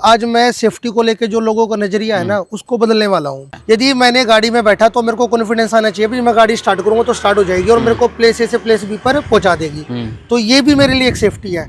आज मैं सेफ्टी को लेके जो लोगों का नजरिया है ना उसको बदलने वाला हूँ। यदि मैंने गाड़ी में बैठा तो मेरे को कॉन्फिडेंस आना चाहिए भी मैं गाड़ी स्टार्ट करूंगा तो स्टार्ट हो जाएगी और मेरे को प्लेस ए से प्लेस बी पर पहुंचा देगी। तो ये भी मेरे लिए एक सेफ्टी है।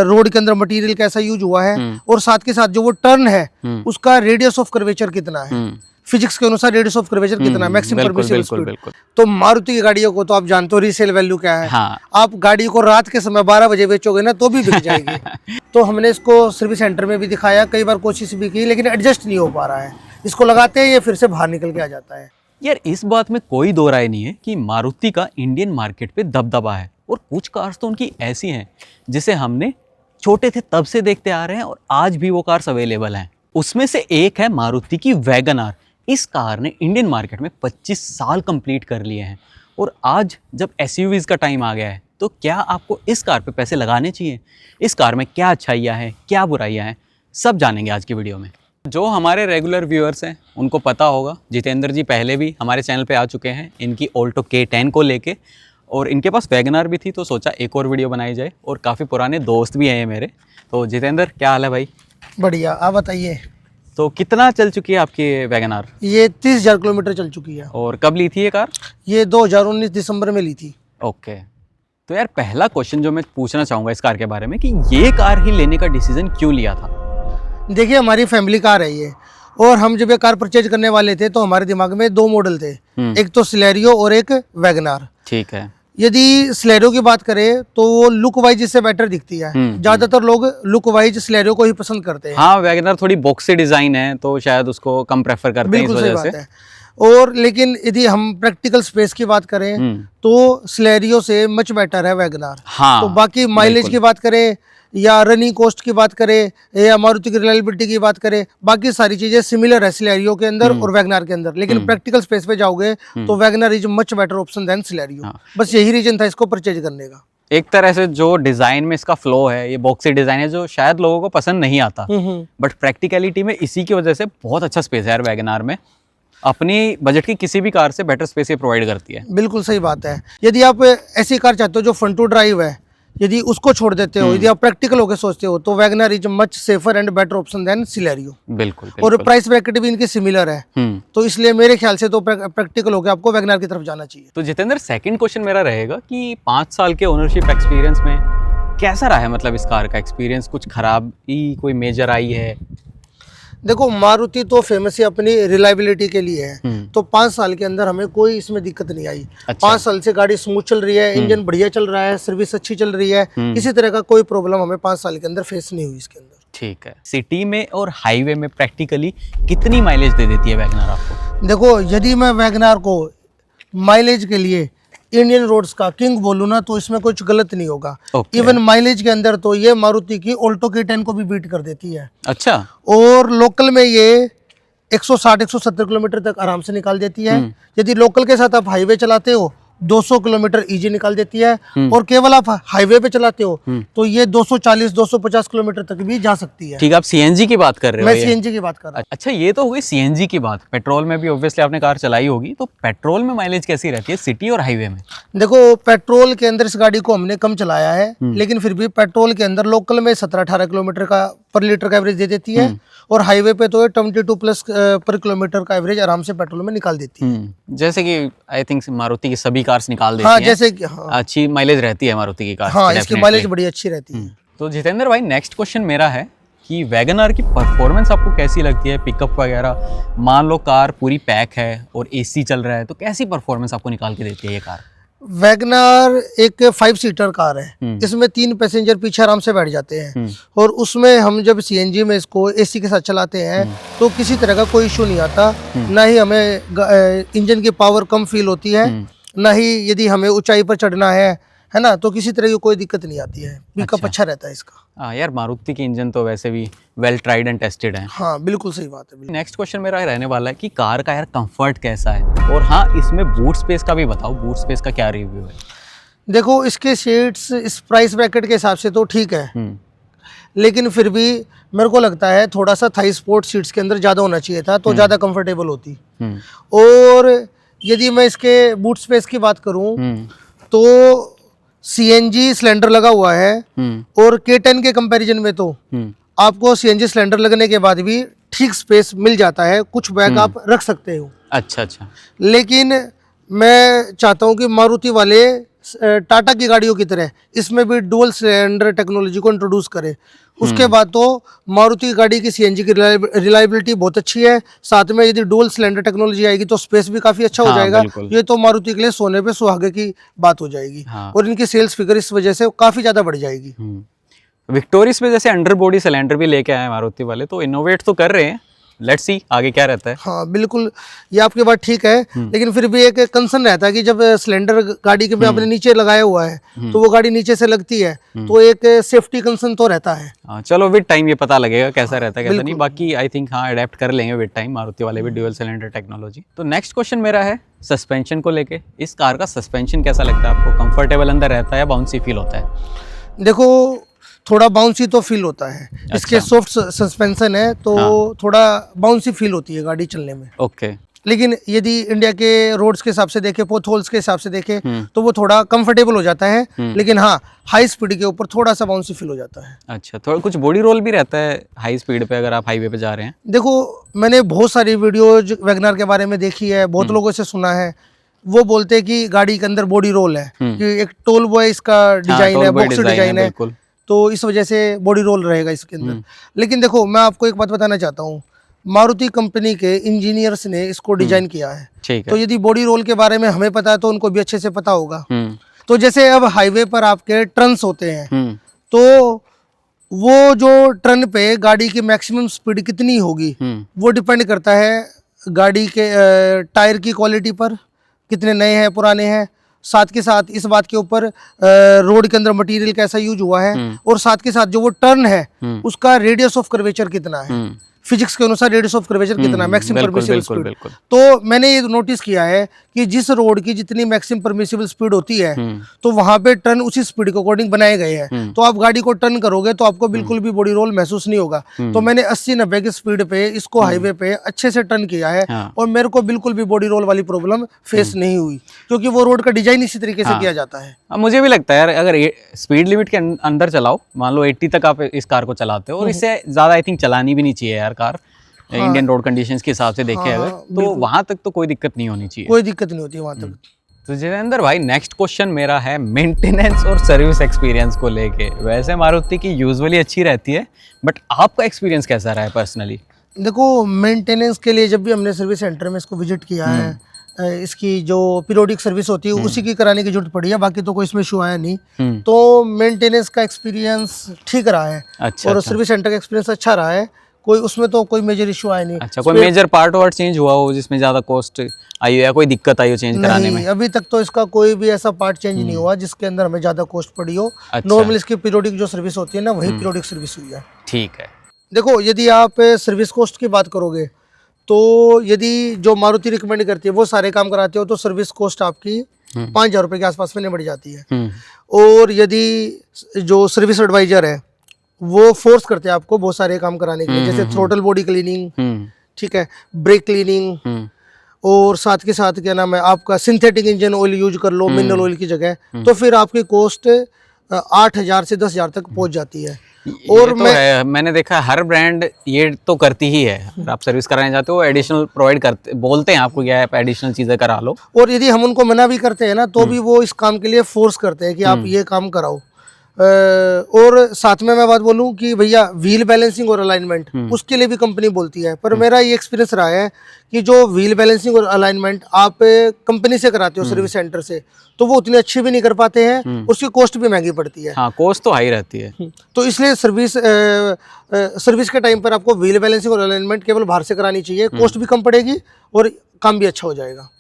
रोड के अंदर मटेरियल कैसा यूज हुआ है और साथ के साथ जो वो टर्न है उसका रेडियस ऑफ कर्वेचर कितना है, फिजिक्स के अनुसार रेडियस ऑफ कर्वेचर कितना है, मैक्सिमम परमिसिबल स्पीड। तो मारुति की गाड़ियों को तो आप जानते हो रीसेल वैल्यू क्या है। हाँ। आप गाड़ी को रात के समय 12 बजे बेचोगे ना तो भी बिक जाएगी। तो हमने इसको सर्विस सेंटर में भी दिखाया, कई बार कोशिश भी की, लेकिन एडजस्ट नहीं हो पा रहा है। इसको लगाते हैं ये फिर से बाहर निकल के आ जाता है। यार इस बात में कोई दो राय नहीं है कि मारुति का इंडियन मार्केट पे दबदबा है और कुछ कार्स तो उनकी ऐसी हैं जिसे हमने छोटे थे तब से देखते आ रहे हैं और आज भी वो कार्स अवेलेबल हैं। उसमें से एक है मारुति की वैगन आर। इस कार ने इंडियन मार्केट में 25 साल कंप्लीट कर लिए हैं और आज जब एसयूवीज का टाइम आ गया है तो क्या आपको इस कार पे पैसे लगाने चाहिए? इस कार में क्या अच्छाइयाँ हैं, क्या बुराइयाँ हैं, सब जानेंगे आज की वीडियो में। जो हमारे रेगुलर व्यूअर्स हैं उनको पता होगा, जितेंद्र जी पहले भी हमारे चैनल पे आ चुके हैं इनकी ऑल्टो K10 को लेके, और इनके पास वैगन आर भी थी तो सोचा एक और वीडियो बनाई जाए, और काफ़ी पुराने दोस्त भी हैं ये मेरे। तो जितेंद्र क्या हाल है भाई? बढ़िया, आप बताइए। तो कितना चल चुकी है आपकी वैगन आर? ये 30,000 किलोमीटर चल चुकी है। और कब ली थी ये कार? ये 2019 दिसंबर में ली थी। ओके। तो यार पहला क्वेश्चन जो मैं पूछना चाहूँगा इस कार के बारे में कि ये कार ही लेने का डिसीजन क्यों लिया था? देखिए हमारी फैमिली कार है ये, और हम जब ये कार परचेज करने वाले थे तो हमारे दिमाग में 2 मॉडल थे, एक तो सिलेरियो और एक वैगन आर। ठीक है। यदि सिलेरियो की बात करें तो वो लुक वाइज इससे बेटर दिखती है। ज्यादातर लोग लुक वाइज सिलेरियो को ही पसंद करते हैं। हाँ, वैगन आर थोड़ी बॉक्सी डिजाइन है तो शायद उसको कम प्रेफर करते हैं इस वजह से। और लेकिन यदि हम प्रैक्टिकल स्पेस की बात करें तो सिलेरियो से मच बेटर है वैगन आर। हाँ, तो बाकी माइलेज की बात करें या रनिंग कॉस्ट की बात करें या मारुति की रिलायबिलिटी की बात करें, बाकी सारी चीजें सिमिलर है सिलेरियो के अंदर और वैगन आर के अंदर, लेकिन प्रैक्टिकल स्पेस पे जाओगे तो Wagon R is much better option than Celerio. बस यही रीजन था इसको परचेज करने का। एक तरह से जो डिजाइन में इसका फ्लो है, ये बॉक्सी डिजाइन है जो शायद लोगों को पसंद नहीं आता, बट प्रैक्टिकलिटी में इसी की वजह से बहुत अच्छा स्पेस है यार वैगन आर में। अपनी बजट की किसी भी कार से बेटर स्पेस ये प्रोवाइड करती है। बिल्कुल सही बात है। यदि आप ऐसी कार चाहते हो जो फ्रंट टू ड्राइव है, यदि उसको छोड़ देते हो, यदि आप प्रैक्टिकल होकर सोचते हो तो Wagon R is much safer and better option than Celerio. बिल्कुल। और प्राइस ब्रैकेट भी इनके सिमिलर है, तो इसलिए मेरे ख्याल से तो प्रैक्टिकल होकर आपको वैगन आर की तरफ जाना चाहिए। तो जितेंद्र सेकंड क्वेश्चन मेरा रहेगा कि 5 साल के ओनरशिप एक्सपीरियंस में कैसा रहा है, मतलब इस कार का एक्सपीरियंस? कुछ खराबी कोई मेजर आई है? देखो मारुति तो फेमस है अपनी रिलायबिलिटी के लिए है, तो 5 साल के अंदर हमें कोई इसमें दिक्कत नहीं आई। 5 साल से गाड़ी स्मूथ चल रही है, इंजन बढ़िया चल रहा है, सर्विस अच्छी चल रही है, किसी तरह का कोई प्रॉब्लम हमें 5 साल के अंदर फेस नहीं हुई इसके अंदर। ठीक है। सिटी में और हाईवे में प्रैक्टिकली कितनी माइलेज दे देती है वैगन आर आपको? देखो यदि मैं वैगन आर को माइलेज के लिए इंडियन रोड्स का किंग बोलूँ ना तो इसमें कुछ गलत नहीं होगा। इवन माइलेज के अंदर तो ये मारुति की ऑल्टो K10 को भी बीट कर देती है। अच्छा। और लोकल में ये 160-170 किलोमीटर तक आराम से निकाल देती है। यदि लोकल के साथ आप हाईवे चलाते हो 200 किलोमीटर इजी निकाल देती है, और केवल आप हाईवे पे चलाते हो तो ये 240-250 किलोमीटर तक भी जा सकती है। ठीक है, आप सीएनजी की बात कर रहे हो? मैं सीएनजी की बात कर रहा हूँ। अच्छा, ये तो हो गई सीएनजी की बात। पेट्रोल में भी ऑब्वियसली आपने कार चलाई होगी, तो पेट्रोल में माइलेज कैसी रहती है सिटी और हाईवे में? देखो पेट्रोल के अंदर इस गाड़ी को हमने कम चलाया है, लेकिन फिर भी पेट्रोल के अंदर लोकल में 17-18 किलोमीटर का पर लीटर का एवरेज दे देती है, और हाईवे पे तो 22+ पर किलोमीटर का एवरेज आराम से पेट्रोल में निकाल देती है। जैसे कि आई थिंक मारुति की सभी कार्स निकाल देती हैं। जैसे कि अच्छी माइलेज रहती है मारुति की कार। हाँ, इसकी माइलेज बड़ी अच्छी रहती है। तो जितेंद्र भाई नेक्स्ट क्वेश्चन मेरा है कि वैगन आर की परफॉर्मेंस आपको कैसी लगती है? पिकअप वगैरह, मान लो कार पूरी पैक है और एसी चल रहा है तो कैसी परफॉर्मेंस आपको निकाल के देती है ये कार? वैगन आर एक 5 सीटर कार है, इसमें 3 पैसेंजर पीछे आराम से बैठ जाते हैं, और उसमें हम जब सीएनजी में इसको एसी के साथ चलाते हैं तो किसी तरह का कोई इशू नहीं आता, ना ही हमें इंजन की पावर कम फील होती है, ना ही यदि हमें ऊंचाई पर चढ़ना है ना, तो किसी तरह की कोई दिक्कत नहीं आती है। पिकअप अच्छा रहता है इसका। हाँ यार, मारुति की इंजन तो वैसे भी वेल ट्राइड एंड टेस्टेड है। हाँ बिल्कुल सही बात है। नेक्स्ट क्वेश्चन मेरा रहने वाला है कि कार का यार कंफर्ट कैसा है, और हाँ इसमें बूट स्पेस का भी बताओ, बूट स्पेस का क्या रिव्यू है? देखो इसके सीट्स इस प्राइस ब्रैकेट के हिसाब से तो ठीक है, लेकिन फिर भी मेरे को लगता है थोड़ा सा थाई स्पोर्ट सीट्स के अंदर ज़्यादा होना चाहिए था, तो ज़्यादा कंफर्टेबल होती। और यदि मैं इसके बूट स्पेस की बात करूँ तो सीएनजी सिलेंडर लगा हुआ है, और K10 के कंपैरिजन में तो आपको सीएनजी सिलेंडर लगने के बाद भी ठीक स्पेस मिल जाता है, कुछ बैग आप रख सकते हो। अच्छा अच्छा। लेकिन मैं चाहता हूँ कि मारुति वाले टाटा की गाड़ियों की तरह इसमें भी डुअल सिलेंडर टेक्नोलॉजी को इंट्रोड्यूस करें। उसके बाद तो मारुति गाड़ी की सीएनजी की रिलायबिलिटी बहुत अच्छी है, साथ में यदि डुअल सिलेंडर टेक्नोलॉजी आएगी तो स्पेस भी काफ़ी अच्छा हो हाँ, जाएगा। बिल्कुल। ये तो मारुति के लिए सोने पे सुहागे की बात हो जाएगी। हाँ। और इनकी सेल्स फिगर इस वजह से काफ़ी ज़्यादा बढ़ जाएगी। विक्टोरियस में जैसे अंडर बॉडी सिलेंडर भी लेके आए हैं मारुति वाले, तो इनोवेट तो कर रहे हैं। लेट्स सी आगे क्या रहता है। हाँ बिल्कुल, ये आपकी बात ठीक है, लेकिन फिर भी एक कंसर्न रहता है कि जब सिलेंडर गाड़ी के में आपने नीचे लगाया हुआ है तो वो गाड़ी नीचे से लगती है, तो एक सेफ्टी कंसर्न तो रहता है। हाँ चलो, विद टाइम ये पता लगेगा कैसा रहता है कैसा नहीं। बाकी आई थिंक हाँ अडेप्ट कर लेंगे विद टाइम मारुति वाले भी ड्यूअल सिलेंडर टेक्नोलॉजी। तो नेक्स्ट क्वेश्चन मेरा है सस्पेंशन को लेके। इस कार का सस्पेंशन कैसा लगता है आपको? कंफर्टेबल अंदर रहता है या बाउंसी फील होता है? देखो थोड़ा बाउंसी तो फील होता है। इसके सॉफ्ट सस्पेंशन है तो थोड़ा बाउंसी फील होती है गाड़ी चलने में। ओके। लेकिन यदि इंडिया के रोड्स के हिसाब से देखें, पोथोल्स के हिसाब से देखें तो वो थोड़ा कंफर्टेबल हो जाता है। लेकिन हाँ, हाई स्पीड के ऊपर थोड़ा सा बाउंसी फील हो जाता है। अच्छा, थोड़ा कुछ बॉडी रोल भी रहता है हाई स्पीड पे अगर आप हाईवे पे जा रहे हैं? देखो मैंने बहुत सारी वीडियोज वैगनर के बारे में देखी है, बहुत लोगों से सुना है, वो बोलते हैं कि गाड़ी के अंदर बॉडी रोल है, कि एक टोल बॉय इसका डिजाइन है, बॉक्स डिजाइन है, तो इस वजह से बॉडी रोल रहेगा इसके अंदर। लेकिन देखो मैं आपको एक बात बताना चाहता हूँ, मारुति कंपनी के इंजीनियर्स ने इसको डिजाइन किया है। ठीक है। तो यदि बॉडी रोल के बारे में हमें पता है तो उनको भी अच्छे से पता होगा। तो जैसे अब हाईवे पर आपके टर्न्स होते हैं, तो वो जो टर्न पे गाड़ी की मैक्सिमम स्पीड कितनी होगी वो डिपेंड करता है गाड़ी के टायर की क्वालिटी पर, कितने नए हैं पुराने हैं, साथ के साथ इस बात के ऊपर रोड के अंदर मटेरियल कैसा यूज हुआ है, और साथ के साथ जो वो टर्न है उसका रेडियस ऑफ कर्वेचर कितना है, फिजिक्स के अनुसार रेडियस ऑफ कर्वेचर कितना है, मैक्सिमम परमिसिबल स्पीड। तो मैंने ये नोटिस किया है कि जिस रोड की जितनी मैक्सिमम परमिसिबल स्पीड होती है तो वहां पे टर्न उसी स्पीड के अकॉर्डिंग बनाए गए हैं। तो आप गाड़ी को टर्न करोगे तो आपको बिल्कुल भी बॉडी रोल महसूस नहीं होगा। तो मैंने 80-90 की स्पीड पे इसको हाईवे पे अच्छे से टर्न किया है और मेरे को बिल्कुल भी बॉडी रोल वाली प्रॉब्लम फेस नहीं हुई, क्योंकि वो रोड का डिजाइन इसी तरीके से किया जाता है। मुझे भी लगता है यार, अगर स्पीड लिमिट के अंदर चलाओ, मान लो 80 तक आप इस कार को चलाते हो, और इससे ज्यादा आई थिंक चलानी भी नहीं चाहिए यार कार, इंडियन रोड कंडीशंस के हिसाब से देखें अगर, तो वहां तक तो कोई दिक्कत नहीं होनी चाहिए। कोई दिक्कत नहीं होती वहां तक। तो जितेंद्र भाई, नेक्स्ट क्वेश्चन मेरा है मेंटेनेंस और सर्विस एक्सपीरियंस को लेके। वैसे मारुति की यूजुअली अच्छी रहती है, बट आपका एक्सपीरियंस कैसा रहा है पर्सनली? देखो मेंटेनेंस के लिए जब भी हमने सर्विस सेंटर में इसको विजिट किया है, इसकी जो पीरियोडिक सर्विस होती है उसी की कराने की जरूरत पड़ी है, बाकी तो कोई इसमें इशू आया नहीं। तो मेंटेनेंस का एक्सपीरियंस ठीक रहा है। अच्छा, और सर्विस सेंटर का एक्सपीरियंस अच्छा रहा है, कोई उसमें तो कोई मेजर इशू आया नहीं। अच्छा, कोई मेजर पार्ट वार्ट चेंज हुआ हो जिसमें ज्यादा कॉस्ट आई हो या कोई दिक्कत आई हो चेंज कराने में? अभी तक तो इसका कोई भी ऐसा पार्ट चेंज नहीं हुआ जिसके अंदर हमें ज्यादा कॉस्ट पड़ी हो। अच्छा। नॉर्मल इसकी पीरियोडिक जो सर्विस होती है ना, वही पीरियोडिक सर्विस हुई है। ठीक है। देखो यदि आप सर्विस कॉस्ट की बात करोगे तो यदि जो मारुति रिकमेंड करती है वो सारे काम कराते हो तो सर्विस कॉस्ट आपकी 5,000 रुपये के आसपास में निपट जाती है। और यदि जो सर्विस एडवाइजर है वो फोर्स करते हैं आपको बहुत सारे काम कराने के लिए, जैसे थ्रोटल बॉडी क्लीनिंग, ठीक है, ब्रेक क्लीनिंग, और साथ के साथ क्या नाम है आपका सिंथेटिक इंजन ऑयल यूज कर लो मिनरल ऑयल की जगह, तो फिर आपकी कॉस्ट 8,000 से 10,000 तक पहुंच जाती है। और तो मैंने देखा हर ब्रांड ये तो करती ही है, अगर आप सर्विस कराने जाते हो एडिशनल प्रोवाइड करते, बोलते हैं आपको क्या है एडिशनल चीजें करा लो। और यदि हम उनको मना भी करते हैं ना तो भी वो इस काम के लिए फोर्स करते हैं कि आप ये काम कराओ। और साथ में मैं बात बोलूं कि भैया व्हील बैलेंसिंग और अलाइनमेंट उसके लिए भी कंपनी बोलती है, पर मेरा ये एक्सपीरियंस रहा है कि जो व्हील बैलेंसिंग और अलाइनमेंट आप कंपनी से कराते हो सर्विस सेंटर से, तो वो उतनी अच्छी भी नहीं कर पाते हैं, उसकी कॉस्ट भी महंगी पड़ती है। हाँ, कॉस्ट तो हाई रहती है। तो इसलिए सर्विस के टाइम पर आपको व्हील बैलेंसिंग और अलाइनमेंट केवल बाहर से करानी चाहिए, कॉस्ट भी कम पड़ेगी और काम भी अच्छा हो जाएगा।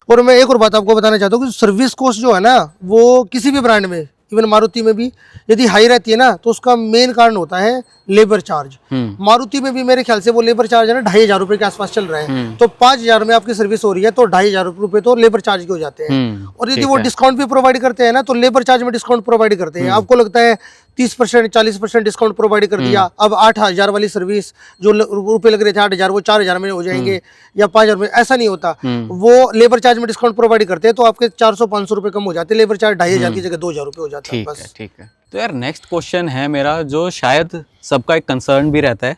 और मैं एक और बात आपको बताना चाहता हूँ कि सर्विस कॉस्ट जो है ना वो किसी भी ब्रांड में, इवन मारुति में भी यदि हाई रहती है ना तो उसका मेन कारण होता है लेबर चार्ज। मारुति में भी मेरे ख्याल से वो लेबर चार्ज है ना 2,500 रुपए के आसपास चल रहा है। तो 5,000 में आपकी सर्विस हो रही है तो 2,500 रुपए तो लेबर चार्ज के हो जाते हैं। और यदि वो डिस्काउंट भी प्रोवाइड करते हैं ना तो लेबर चार्ज में डिस्काउंट प्रोवाइड करते हैं। आपको लगता है 30% 40% डिस्काउंट प्रोवाइड कर दिया। अब 8,000 वाली सर्विस जो रुपए लग रहे थे 8,000 वो 4,000 में हो जाएंगे या 5,000 में, ऐसा नहीं होता। वो लेबर चार्ज में डिस्काउंट प्रोवाइड करते हैं तो आपके 400-500 रुपए कम हो जाते हैं, लेबर चार्ज 2,500 की जगह 2,000 रुपए हो जाता है बस। ठीक है। तो यार नेक्स्ट क्वेश्चन है मेरा, जो शायद सबका एक कंसर्न भी रहता है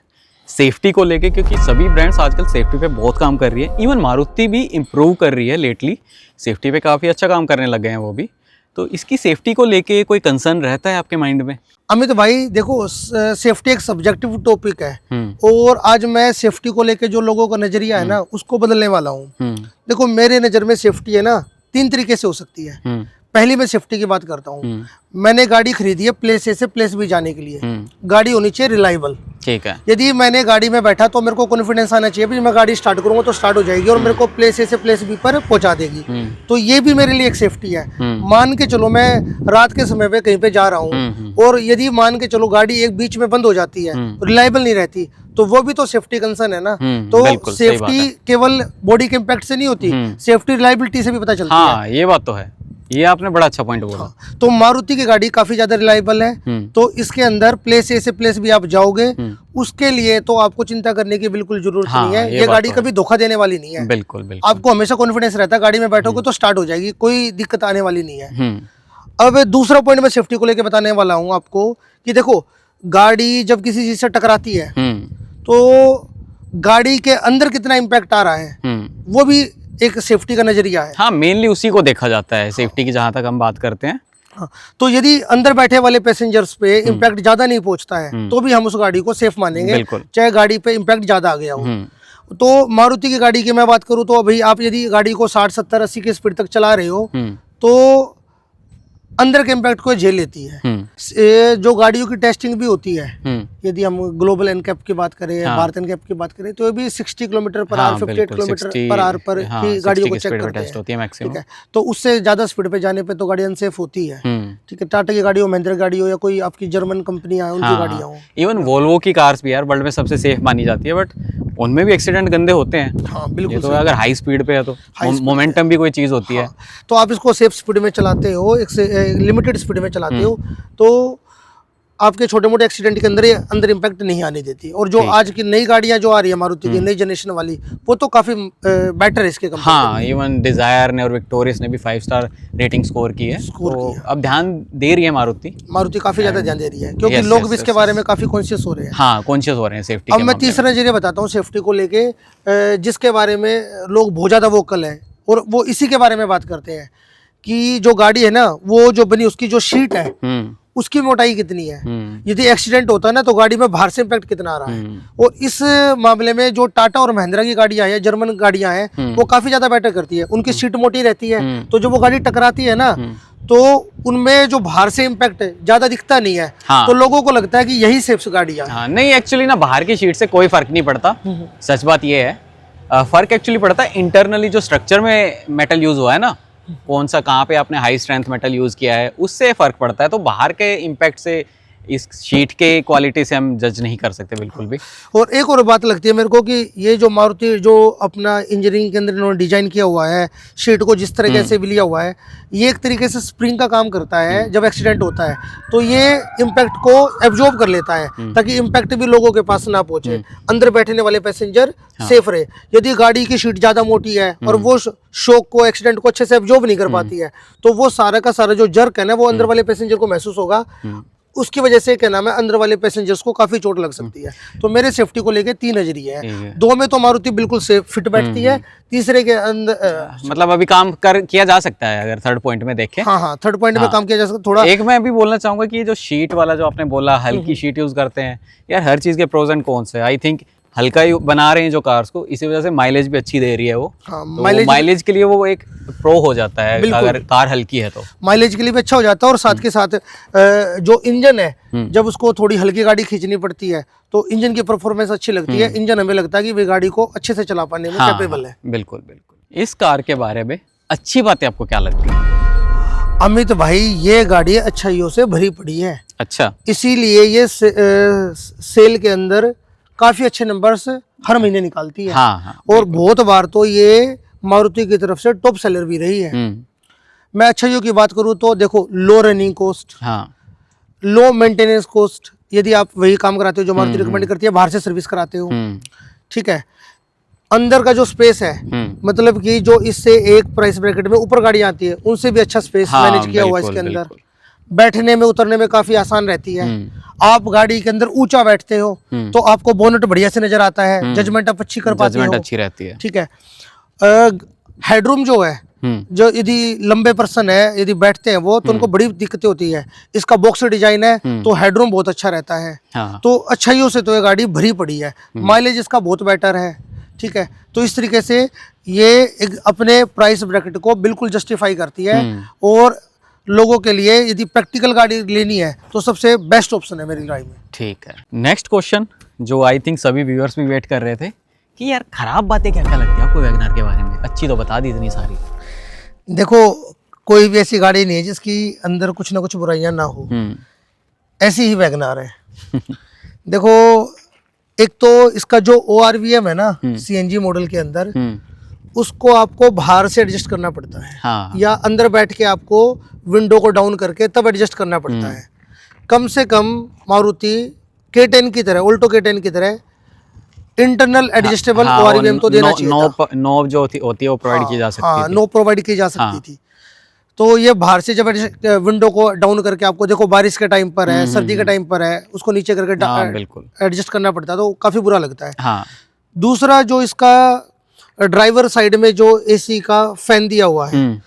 सेफ्टी को लेके, क्योंकि सभी ब्रांड्स आजकल सेफ्टी पे बहुत काम कर रही है। इवन मारुति भी इम्प्रूव कर रही है लेटली, सेफ्टी पे काफ़ी अच्छा काम करने लग गए हैं वो भी। तो इसकी सेफ्टी को लेके कोई कंसर्न रहता है आपके माइंड में? अमित भाई देखो, सेफ्टी एक सब्जेक्टिव टॉपिक है और आज मैं सेफ्टी को लेके जो लोगों का नजरिया है ना उसको बदलने वाला हूँ। देखो मेरे नज़र में सेफ्टी है ना 3 तरीके से हो सकती है। पहली मैं सेफ्टी की बात करता हूँ। मैंने गाड़ी खरीदी है प्लेस ए से प्लेस बी जाने के लिए, गाड़ी होनी चाहिए रिलायबल। ठीक है। यदि मैंने गाड़ी में बैठा तो मेरे को कॉन्फिडेंस आना चाहिए भी मैं गाड़ी स्टार्ट करूंगा तो स्टार्ट हो जाएगी और मेरे को प्लेस ए से प्लेस बी पर पहुंचा देगी। तो ये भी मेरे लिए एक सेफ्टी है। मान के चलो मैं रात के समय पे कहीं पे जा रहा हूँ और यदि मान के चलो गाड़ी एक बीच में बंद हो जाती है, रिलायबल नहीं रहती, तो वो भी तो सेफ्टी कंसर्न है ना। तो सेफ्टी केवल बॉडी के इम्पैक्ट से नहीं होती, सेफ्टी रिलायबिलिटी से भी पता चलती है। हाँ ये बात तो है, ये आपने बड़ा अच्छा पॉइंट बोला। हाँ, तो मारुति की गाड़ी काफी ज्यादा रिलायबल है। तो इसके अंदर प्लेस ए से प्लेस बी आप जाओगे उसके लिए तो आपको चिंता करने की बिल्कुल जरूरत नहीं है। ये गाड़ी कभी धोखा देने वाली नहीं है। बिल्कुल बिल्कुल। आपको हमेशा कॉन्फिडेंस रहता है, गाड़ी में बैठोगे तो स्टार्ट हो जाएगी, कोई दिक्कत आने वाली नहीं है। अब दूसरा पॉइंट मैं सेफ्टी को लेकर बताने वाला हूँ आपको कि देखो गाड़ी जब किसी चीज से टकराती है तो गाड़ी के अंदर कितना इम्पैक्ट आ रहा है वो भी एक सेफ्टी का नजरिया है। हाँ मेनली उसी को देखा जाता है सेफ्टी की, जहाँ तक हम बात करते हैं। हाँ, तो यदि अंदर बैठे वाले पैसेंजर्स पे इम्पैक्ट ज्यादा नहीं पहुंचता है तो भी हम उस गाड़ी को सेफ मानेंगे, चाहे गाड़ी पे इम्पैक्ट ज्यादा आ गया हो। तो मारुति की गाड़ी की मैं बात करूँ तो अभी आप यदि गाड़ी को 60, 70, 80 की स्पीड तक चला रहे हो तो अंदर के इम्पैक्ट को झेल लेती है। जो गाड़ियों की टेस्टिंग भी होती है, यदि हम ग्लोबल एनकैप की बात करें, भारत एनकैप की बात करें, तो ये भी 60 kilometre per hour 58 kilometre per hour पर ही गाड़ियों को चेक करते हैं। ठीक है, तो उससे ज्यादा स्पीड पे जाने पे तो गाड़ी अनसेफ होती है। ठीक है, टाटा की गाड़ी हो, महिंद्रा गाड़ी हो या कोई आपकी जर्मन कंपनियां हैं उनकी गाड़ियां हो, इवन वोल्वो की कार्स भी यार वर्ल्ड में सबसे सेफ मानी जाती है, बट उनमें भी एक्सीडेंट गंदे होते हैं। हाँ बिल्कुल। तो अगर हाई स्पीड पे है तो मोमेंटम भी कोई चीज होती है, तो आप इसको सेफ स्पीड में चलाते हो, एक लिमिटेड स्पीड में चलाते हो तो आपके छोटे मोटे एक्सीडेंट के अंदर इम्पैक्ट नहीं आने देती। और जो आज की नई गाड़ियां जो आ रही है मारुति की नई जनरेशन वाली, वो तो काफी बेटर है इसके कंपेयर। हाँ इवन डिजायर ने और विक्टोरियस ने भी 5 स्टार रेटिंग स्कोर की है। तो अब ध्यान दे रही है मारुति काफी ज्यादा ध्यान दे रही है क्योंकि लोग भी इसके बारे में काफी कॉन्शियस हो रहे हैं। हाँ कॉन्शियस हो रहे हैं सेफ्टी। अब मैं तीसरा नजरिया बताता हूँ सेफ्टी को लेके, जिसके बारे में लोग बहुत ज्यादा वोकल है और वो इसी के बारे में बात करते हैं कि जो गाड़ी है ना वो जो बनी उसकी जो शीट है उसकी मोटाई कितनी है। यदि एक्सीडेंट होता है ना तो गाड़ी में बाहर से इम्पैक्ट कितना आ रहा है। और इस मामले में जो टाटा और महिंद्रा की गाड़ियां हैं, जर्मन गाड़ियां हैं, वो काफी ज्यादा बेटर करती है। उनकी सीट मोटी रहती है तो जब वो गाड़ी टकराती है ना तो उनमें जो बाहर से इम्पैक्ट ज्यादा दिखता नहीं है। हाँ। तो लोगों को लगता है कि यही सेफ गाड़ियां। हाँ, नहीं एक्चुअली ना बाहर की शीट से कोई फर्क नहीं पड़ता। सच बात ये है, फर्क एक्चुअली पड़ता है इंटरनली जो स्ट्रक्चर में मेटल यूज हुआ है ना, कौन सा कहाँ पे आपने हाई स्ट्रेंथ मेटल यूज किया है, उससे फर्क पड़ता है। तो बाहर के इम्पैक्ट से इस शीट के क्वालिटी से हम जज नहीं कर सकते बिल्कुल भी। और एक और बात लगती है मेरे को कि ये जो मारुति जो अपना इंजीनियरिंग के अंदर इन्होंने डिजाइन किया हुआ है, शीट को जिस तरीके से भी लिया हुआ है, ये एक तरीके से स्प्रिंग का काम करता है। जब एक्सीडेंट होता है तो ये इम्पैक्ट को एब्जॉर्ब कर लेता है ताकि इम्पैक्ट भी लोगों के पास ना पहुंचे, अंदर बैठने वाले पैसेंजर सेफ रहे। यदि गाड़ी की शीट ज्यादा मोटी है और वो शॉक को, एक्सीडेंट को अच्छे से एब्जॉर्ब नहीं कर पाती है तो वो सारा का सारा जो जर्क है ना वो अंदर वाले पैसेंजर को महसूस होगा, उसकी वजह से क्या नाम है अंदर वाले पैसेंजर्स को काफी चोट लग सकती है। तो मेरे सेफ्टी को लेके 3 नजरिए हैं। 2 में तो मारुति बिल्कुल सेफ फिट बैठती है, तीसरे के अंदर मतलब अभी काम किया जा सकता है अगर थर्ड पॉइंट में देखें। हाँ थर्ड पॉइंट में काम किया जा सकता है थोड़ा। एक मैं भी बोलना चाहूंगा कि जो शीट वाला जो आपने बोला हल्की शीट यूज करते हैं यार, हर चीज के प्रोज एंड कॉन्स है। आई थिंक हल्का ही बना रहे हैं जो कार्स को, इसी वजह से माइलेज भी अच्छी दे रही है वो। हाँ, तो माइलेज के लिए वो एक प्रो हो जाता है अगर कार हल्की है तो माइलेज के लिए भी अच्छा हो जाता है। और साथ के साथ जो इंजन है जब उसको थोड़ी हल्की गाड़ी खींचनी पड़ती है तो इंजन की परफॉर्मेंस अच्छी लगती है। इंजन हमें लगता है कि वे गाड़ी को अच्छे से चला पाने में कैपेबल है। बिल्कुल बिल्कुल। इस कार के बारे में अच्छी बातें आपको क्या लगती है? अमित भाई ये गाड़ी अच्छाइयों से भरी पड़ी है। अच्छा, इसीलिए ये सेल के अंदर काफी अच्छे नंबर्स हर महीने निकालती है। हाँ, और बहुत बार तो ये मारुति की तरफ से टॉप सेलर भी रही है। मैं अच्छाइयों की बात करूं तो देखो low running cost, low maintenance cost, यदि आप वही काम कराते हो जो मारुति रिकमेंड करती है, बाहर से सर्विस कराते हो, ठीक है। अंदर का जो स्पेस है, मतलब कि जो इससे एक प्राइस ब्रैकेट में ऊपर गाड़ी आती है उनसे भी अच्छा स्पेस हाँ, मैनेज किया हुआ है इसके बिल्कुल, अंदर। बैठने में उतरने में काफी आसान रहती है। आप गाड़ी के अंदर ऊंचा बैठते हो तो आपको बोनट बढ़िया से नजर आता है, जजमेंट आप अच्छी कर पाते हो, जजमेंट अच्छी रहती है। ठीक है। हेडरूम जो है, जो यदि लंबे पर्सन है यदि बैठते हैं वो, तो उनको बड़ी दिक्कतें होती है। इसका बॉक्स डिजाइन है तो हेडरूम बहुत अच्छा रहता है। हाँ। तो अच्छाइयों से तो ये गाड़ी भरी पड़ी है, माइलेज इसका बहुत बेटर है, ठीक है। तो इस तरीके से ये एक अपने प्राइस ब्रैकेट को बिल्कुल जस्टिफाई करती है, और लोगों के लिए यदि प्रैक्टिकल गाड़ी लेनी है तो सबसे बेस्ट ऑप्शन है मेरी राय में। ठीक है, नेक्स्ट क्वेश्चन जो आई थिंक सभी व्यूअर्स भी वेट कर रहे थे कि यार खराब बातें क्या क्या लगती है आपको वैगनआर के बारे में, अच्छी तो बता दी इतनी सारी। देखो, कोई भी ऐसी गाड़ी नहीं है जिसकी अंदर कुछ ना कुछ बुराइयां ना हो, ऐसी ही वैगनआर है। देखो, एक तो इसका जो ORVM है ना CNG मॉडल के अंदर, उसको आपको बाहर से एडजस्ट करना पड़ता है। हाँ। या अंदर बैठ के आपको विंडो को डाउन करके तब एडजस्ट करना पड़ता है। कम से कम मारुति K10 की तरह, ऑल्टो K10 की तरह इंटरनल एडजस्टेबल ORVM तो देना चाहिए था। नॉब जो होती है वो प्रोवाइड की जा सकती हाँ, थी। नो प्रोवाइड की जा सकती थी। तो ये बाहर से जब विंडो को डाउन करके आपको, देखो बारिश के टाइम पर है, सर्दी के टाइम पर है, उसको नीचे करके हाँ, बिल्कुल एडजस्ट करना पड़ता है, तो काफ़ी बुरा लगता है। हाँ। दूसरा, जो इसका ड्राइवर साइड में जो AC का फैन दिया हुआ है,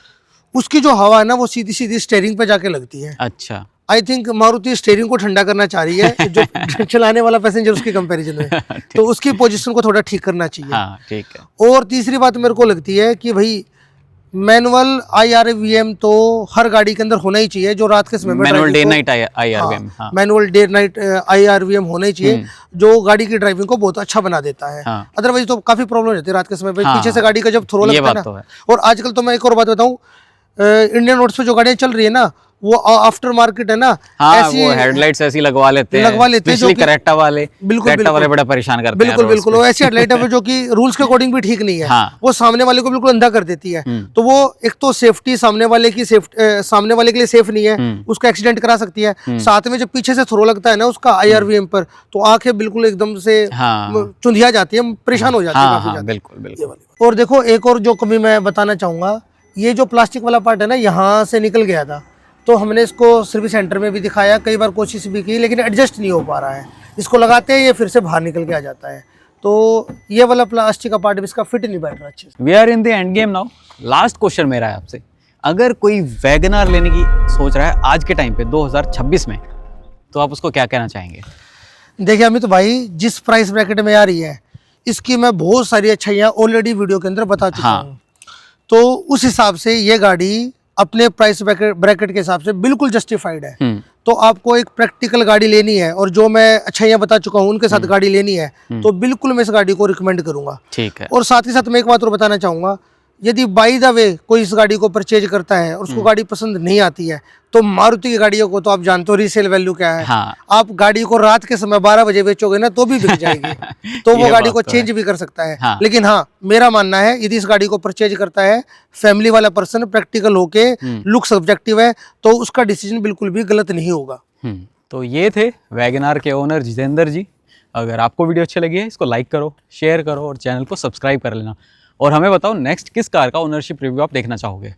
उसकी जो हवा है ना वो सीधी सीधी स्टीयरिंग पे जाके लगती है। अच्छा। आई थिंक मारुति स्टीयरिंग को ठंडा करना चाह रही है, जो चलाने वाला पैसेंजर उसके कंपैरिजन में, तो उसकी पोजीशन को थोड़ा ठीक करना चाहिए। हाँ, ठीक है। और तीसरी बात मेरे को लगती है कि भाई मैनुअल IRVM तो हर गाड़ी के अंदर होना ही चाहिए, जो रात के समय में मैनुअल डे नाइट IRVM। हाँ, मैनुअल डे नाइट IRVM होना ही चाहिए, जो गाड़ी की ड्राइविंग को बहुत अच्छा बना देता है। हाँ। अदरवाइज तो काफी प्रॉब्लम हो जाती है रात के समय पे, हाँ, पीछे से गाड़ी का जब थ्रो ये लगता है बात ना। तो है। और आजकल तो मैं एक और बात बताऊं, इंडियन रोड्स पे जो गाड़ियां चल रही है ना, वो आफ्टर मार्केट है ना, हाँ, ऐसी वो हेडलाइट्स ऐसी लगवा लेते हैं, जो स्पेशली कि करेक्टा वाले, बिल्कुल करेक्टा वाले बड़ा परेशान करते हैं बिल्कुल बिल्कुल, वो ऐसी हेडलाइट है जो कि रूल्स के अकॉर्डिंग भी ठीक नहीं है। हाँ। वो सामने वाले को बिल्कुल अंधा कर देती है। तो वो एक तो सेफ्टी सामने वाले के लिए सेफ नहीं है, उसका एक्सीडेंट करा सकती है। साथ में जब पीछे से थ्रो लगता है ना उसका IRVM पर, तो आंखें बिल्कुल एकदम से चुंधिया जाती है, परेशान हो जाती है काफी ज्यादा। बिल्कुल बिल्कुल। और देखो, एक और जो कमी मैं बताना चाहूंगा, ये जो प्लास्टिक वाला पार्ट है ना, यहाँ से निकल गया था, तो हमने इसको सर्विस सेंटर में भी दिखाया, कई बार कोशिश भी की, लेकिन एडजस्ट नहीं हो पा रहा है। इसको लगाते हैं ये फिर से बाहर निकल के आ जाता है, तो ये वाला प्लास्टिक का पार्ट भी इसका फिट नहीं बैठ रहा अच्छे से। We are in the end game now. Last question मेरा है आपसे, अगर कोई वैगनआर लेने की सोच रहा है आज के टाइम पे 2026 में, तो आप उसको क्या कहना चाहेंगे? देखिए अमित भाई, जिस प्राइस ब्रैकेट में आ रही है, इसकी मैं बहुत सारी अच्छाइयाँ ऑलरेडी वीडियो के अंदर बता चुका हूँ। तो उस हिसाब से ये गाड़ी अपने प्राइस ब्रैकेट के हिसाब से बिल्कुल जस्टिफाइड है। तो आपको एक प्रैक्टिकल गाड़ी लेनी है और जो मैं अच्छाइयाँ बता चुका हूँ उनके साथ गाड़ी लेनी है, तो बिल्कुल मैं इस गाड़ी को रिकमेंड करूंगा। ठीक है। और साथ ही साथ मैं एक बात और बताना चाहूँगा, यदि बाई द वे कोई इस गाड़ी को परचेज करता है और उसको गाड़ी पसंद नहीं आती है, तो मारुति की गाड़ियों को तो आप जानते हो रीसेल वैल्यू क्या है। हाँ। आप गाड़ी को रात के समय 12 बजे बेचोगे ना तो भी बिक जाएगी। तो वो गाड़ी को चेंज भी कर सकता है। हाँ। लेकिन हाँ, मेरा मानना है यदि इस गाड़ी को परचेज करता है फैमिली वाला पर्सन, प्रैक्टिकल होके, लुक सब्जेक्टिव है, तो उसका डिसीजन बिल्कुल भी गलत नहीं होगा। तो ये थे वैगनआर के ओनर जितेंद्र जी। अगर आपको वीडियो अच्छी लगी है, इसको लाइक करो, शेयर करो और चैनल को सब्सक्राइब कर लेना। और हमें बताओ नेक्स्ट किस कार का ओनरशिप रिव्यू आप देखना चाहोगे।